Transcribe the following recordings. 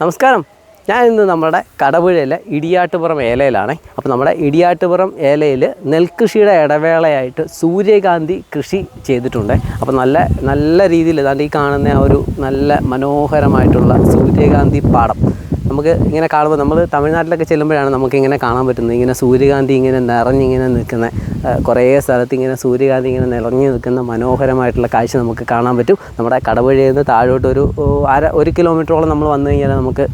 നമസ്കാരം. ഞാൻ ഇന്ന് നമ്മുടെ കടപുഴയിലെ ഇടിയാട്ടുപുറം ഏലയിലാണ്. അപ്പോൾ നമ്മുടെ ഇടിയാട്ടുപുറം ഏലയിൽ നെൽകൃഷിയുടെ ഇടവേളയായിട്ട് സൂര്യകാന്തി കൃഷി ചെയ്തിട്ടുണ്ട്. അപ്പോൾ നല്ല രീതിയിൽ ഏതാണ്ട് ഈ കാണുന്ന ആ ഒരു നല്ല മനോഹരമായിട്ടുള്ള സൂര്യകാന്തി പാടം നമുക്ക് ഇങ്ങനെ കാണുമ്പോൾ നമ്മൾ തമിഴ്നാട്ടിലൊക്കെ ചെല്ലുമ്പോഴാണ് നമുക്കിങ്ങനെ കാണാൻ പറ്റുന്നത്. ഇങ്ങനെ സൂര്യകാന്തി ഇങ്ങനെ നിറഞ്ഞിങ്ങനെ നിൽക്കുന്ന കുറേ സ്ഥലത്ത് ഇങ്ങനെ സൂര്യകാന്തി ഇങ്ങനെ നിറഞ്ഞു നിൽക്കുന്ന മനോഹരമായിട്ടുള്ള കാഴ്ച നമുക്ക് കാണാൻ പറ്റും. നമ്മുടെ കടപുഴയിൽ നിന്ന് താഴോട്ട് ഒരു കിലോമീറ്ററോളം നമ്മൾ വന്നു കഴിഞ്ഞാൽ നമുക്ക്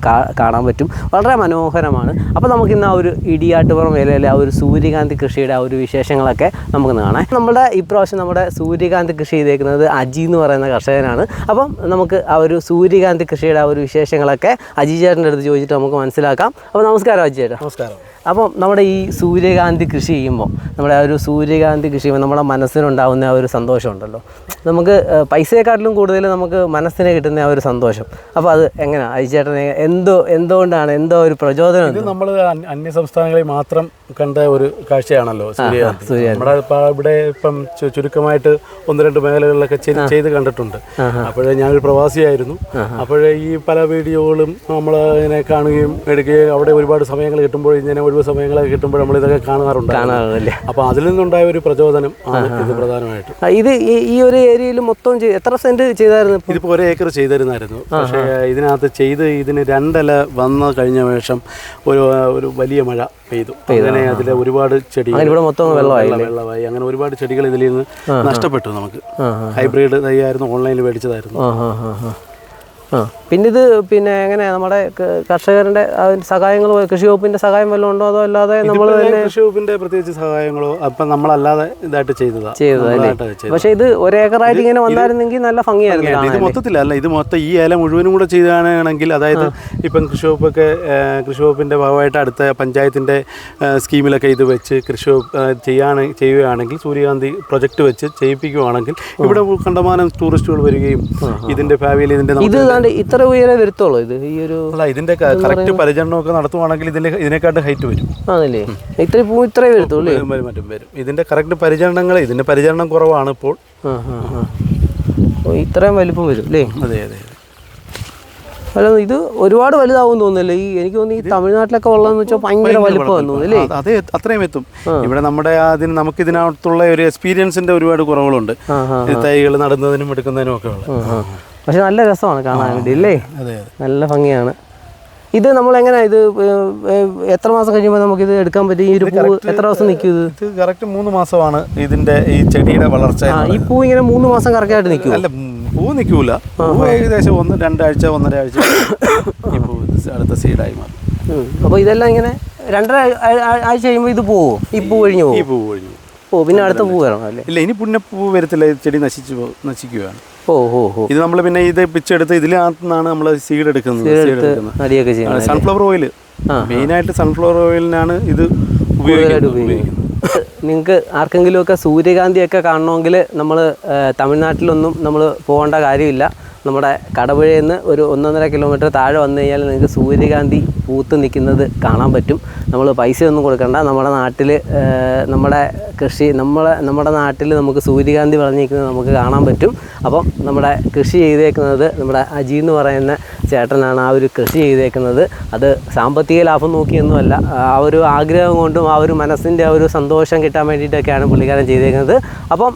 കാണാൻ പറ്റും. വളരെ മനോഹരമാണ്. അപ്പോൾ നമുക്കിന്ന് ആ ഒരു ഇടിയാട്ടുപുറം ഏലയിലെ ആ ഒരു സൂര്യകാന്തി കൃഷിയുടെ ആ ഒരു വിശേഷങ്ങളൊക്കെ നമുക്ക് കാണാം. നമ്മുടെ ഇപ്രാവശ്യം നമ്മുടെ സൂര്യകാന്തി കൃഷി ചെയ്തേക്കുന്നത് അജി എന്ന് പറയുന്ന കർഷകനാണ്. അപ്പം നമുക്ക് ആ ഒരു സൂര്യകാന്തി കൃഷിയുടെ ആ ഒരു വിശേഷങ്ങളൊക്കെ അജി ചേട്ടൻ്റെ അടുത്ത് ചോദിച്ചിട്ട് നമുക്ക് മനസ്സിലാക്കാം. അപ്പോൾ നമസ്കാരം അജി ചേട്ടാ. നമസ്കാരം. അപ്പം നമ്മുടെ ഈ സൂര്യകാന്തി കൃഷി ചെയ്യുമ്പോൾ നമ്മുടെ ആ ഒരു സൂര്യകാന്തി കൃഷി ചെയ്യുമ്പോൾ നമ്മുടെ മനസ്സിനുണ്ടാകുന്ന ആ ഒരു സന്തോഷമുണ്ടല്ലോ, പൈസയെക്കാട്ടിലും കൂടുതൽ നമുക്ക് മനസ്സിന് കിട്ടുന്ന ആ ഒരു സന്തോഷം. അപ്പോൾ അത് എങ്ങനെയാണ് അജിച്ചേട്ടനെ എന്തുകൊണ്ടാണ് ഒരു പ്രചോദനം? ഇത് നമ്മൾ അന്യ സംസ്ഥാനങ്ങളിൽ മാത്രം കണ്ട ഒരു കാഴ്ചയാണല്ലോ സൂര്യകാന്തി. നമ്മുടെ ഇവിടെ ഇപ്പം ചുരുക്കമായിട്ട് 1-2 മേഖലകളിലൊക്കെ ചെയ്ത് കണ്ടിട്ടുണ്ട്. അപ്പോഴേ ഞാനൊരു പ്രവാസിയായിരുന്നു. അപ്പോഴേ ഈ പല വീഡിയോകളും നമ്മൾ ഇങ്ങനെ കാണുകയും എടുക്കുകയും അവിടെ ഒരുപാട് സമയങ്ങൾ കിട്ടുമ്പോൾ ഇങ്ങനെ ഒഴിവ് സമയങ്ങളൊക്കെ കിട്ടുമ്പോൾ നമ്മൾ ഇതൊക്കെ കാണാറുണ്ട്. അപ്പോൾ അതിൽ നിന്നുണ്ടായ ഒരു പ്രചോദനം ആണ് ഇത് പ്രധാനമായിട്ടും. ഇത് ഈ ഒരു ഏരിയയിൽ മൊത്തം എത്ര സെന്റ് ചെയ്തായിരുന്നു? ഇതിപ്പോൾ 1 ഏക്കർ ചെയ്തിരുന്നായിരുന്നു. പക്ഷേ ഇതിനകത്ത് ഇതിന് 2 ഇല വന്ന കഴിഞ്ഞ ശേഷം ഒരു വലിയ മഴ പെയ്തു. അങ്ങനെ അതിൽ ഒരുപാട് ചെടികൾ വെള്ളമായി. അങ്ങനെ ഒരുപാട് ചെടികൾ ഇതിൽ നിന്ന് നഷ്ടപ്പെട്ടു. നമുക്ക് ഹൈബ്രിഡ് തൈയായിരുന്നു, ഓൺലൈനിൽ മേടിച്ചതായിരുന്നു. പിന്നെ എങ്ങനെ നമ്മുടെ കർഷകരുടെ സഹായങ്ങളോ കൃഷി വകുപ്പിന്റെ സഹായം വല്ലതും ഉണ്ടോ? അതോ അല്ലാതെ നമ്മൾ കൃഷി വകുപ്പിന്റെ പ്രത്യേകിച്ച് സഹായങ്ങളോ അപ്പം നമ്മളല്ലാതെ ഇതായിട്ട് ചെയ്തതല്ലേ? പക്ഷെ ഇത് 1 ഏക്കറായിട്ട് ഇങ്ങനെ വന്നായിരുന്നെങ്കിൽ നല്ല ഭംഗിയായിരുന്നു. ഇത് മൊത്തത്തിലല്ല, ഇത് മൊത്തം ഈ ഏല മുഴുവനും കൂടെ ചെയ്താണെങ്കിൽ, അതായത് ഇപ്പം കൃഷി വകുപ്പിന്റെ ഭാഗമായിട്ട് അടുത്ത പഞ്ചായത്തിന്റെ സ്കീമിലൊക്കെ ഇത് വെച്ച് കൃഷി ചെയ്യുകയാണെങ്കിൽ, സൂര്യകാന്തി പ്രൊജക്ട് വെച്ച് ചെയ്യിപ്പിക്കുകയാണെങ്കിൽ ഇവിടെ കണ്ടമാനം ടൂറിസ്റ്റുകൾ വരികയും ഇതിന്റെ ഭാവിയിൽ ഇത്ര ഉയരെ വരുത്തുള്ളൂ. ഇത് ഈ ഒരു ഇതിന്റെ കറക്റ്റ് പരിചരണമൊക്കെ നടത്തുവാണെങ്കിൽ ഇതിനെക്കാട്ട് ഹൈറ്റ് വരും. ആണല്ലേ? ഇത്രേ വരുത്തുള്ളൂ. വരും. ഇതിന്റെ കറക്റ്റ് ഇതിന്റെ പരിചരണം കുറവാണ് ഇപ്പോൾ. ഇത്രയും വലിപ്പം വരും അല്ലേ? അതെ അതെ. അല്ല, ഇത് ഒരുപാട് വലുതാവും തോന്നുന്നല്ലേ? എനിക്ക് തോന്നുന്നു ഈ തമിഴ്നാട്ടിലൊക്കെ ഉള്ളതെന്ന് വെച്ചാൽ ഭയങ്കര വലിപ്പമാണെന്ന് തോന്നുന്നു അല്ലേ? അതെ, അത്രയും എത്തും. ഇവിടെ നമുക്ക് ഇതിനകത്തുള്ള ഒരു എക്സ്പീരിയൻസിന്റെ ഒരുപാട് കുറവുകളുണ്ട്, തൈകൾ നടുന്നതിനും എടുക്കുന്നതിനും ഒക്കെ ഉള്ളത്. പക്ഷെ നല്ല രസമാണ് കാണാൻ വേണ്ടി അല്ലേ? നല്ല ഭംഗിയാണ്. ഇത് നമ്മളെങ്ങനെ ഇത് എത്ര മാസം കഴിയുമ്പോൾ നമുക്കിത് എടുക്കാൻ പറ്റും? ഈ ഒരു പൂ എത്ര ദിവസം നിൽക്കും? ഇത് കറക്റ്റ് 3 മാസമാണ് ഇതിന്റെ ഈ ചെടിയുടെ വളർച്ച. ഈ പൂ ഇങ്ങനെ 3 മാസം കറക്റ്റായിട്ട് നിൽക്കും? അല്ല, പൂ നിൽക്കൂല. ഏകദേശം 1-2 ആഴ്ച 1.5 ആഴ്ച ഈ പൂ അടുത്ത സീഡായി മാറും. അപ്പോൾ ഇതെല്ലാം ഇങ്ങനെ 2.5 ആഴ്ച കഴിയുമ്പോൾ ഇത് പോവോ? ഈ പൂ കഴിഞ്ഞു പോകും? ഈ പൂ കഴിഞ്ഞു. പിന്നെ അടുത്ത പൂ വരണം അല്ലേ? ഇല്ല, ഇനി പിന്നെ പൂ വരത്തില്ല. ചെടി നശിക്കുകയാണ്. ഇത് നമ്മൾ പിന്നെ ഇത് പിച്ചെടുത്ത് ഇതിനകത്തുനിന്നാണ് നമ്മൾ സീഡ് എടുക്കുന്നത്. സൺഫ്ലവർ ഓയിൽ, മെയിനായിട്ട് സൺഫ്ലവർ ഓയിലിനാണ് ഇത് ഉപയോഗിക്കുന്നത്. നിങ്ങൾക്ക് ആർക്കെങ്കിലുമൊക്കെ സൂര്യകാന്തിയൊക്കെ കാണണമെങ്കിൽ നമ്മൾ തമിഴ്നാട്ടിലൊന്നും നമ്മൾ പോകേണ്ട കാര്യമില്ല. നമ്മുടെ കടപുഴയിൽ നിന്ന് ഒരു 1-1.5 കിലോമീറ്റർ താഴെ വന്നു കഴിഞ്ഞാൽ നിങ്ങൾക്ക് സൂര്യകാന്തി പൂത്ത് നിൽക്കുന്നത് കാണാൻ പറ്റും. നമ്മൾ പൈസയൊന്നും കൊടുക്കണ്ട. നമ്മുടെ നാട്ടിൽ നമ്മുടെ നാട്ടിൽ നമുക്ക് സൂര്യകാന്തി വിളഞ്ഞിരിക്കുന്നത് നമുക്ക് കാണാൻ പറ്റും. അപ്പം നമ്മുടെ കൃഷി ചെയ്തേക്കുന്നത് നമ്മുടെ അജി എന്ന് പറയുന്ന ചേട്ടനാണ് ആ ഒരു കൃഷി ചെയ്തേക്കുന്നത്. അത് സാമ്പത്തിക ലാഭം നോക്കിയൊന്നുമല്ല, ആ ഒരു ആഗ്രഹം കൊണ്ടും ആ ഒരു മനസ്സിൻ്റെ ആ ഒരു സന്തോഷം കിട്ടാൻ വേണ്ടിയിട്ടൊക്കെയാണ് പുള്ളിക്കാരൻ ചെയ്തേക്കുന്നത്. അപ്പം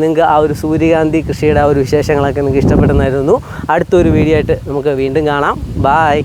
നിങ്ങൾക്ക് ആ ഒരു സൂര്യകാന്തി കൃഷിയുടെ ആ ഒരു വിശേഷങ്ങളൊക്കെ നിങ്ങൾക്ക് ഇഷ്ടപ്പെടുന്നതായിരുന്നു. അടുത്തൊരു വീഡിയോ ആയിട്ട് നമുക്ക് വീണ്ടും കാണാം. ബായ്.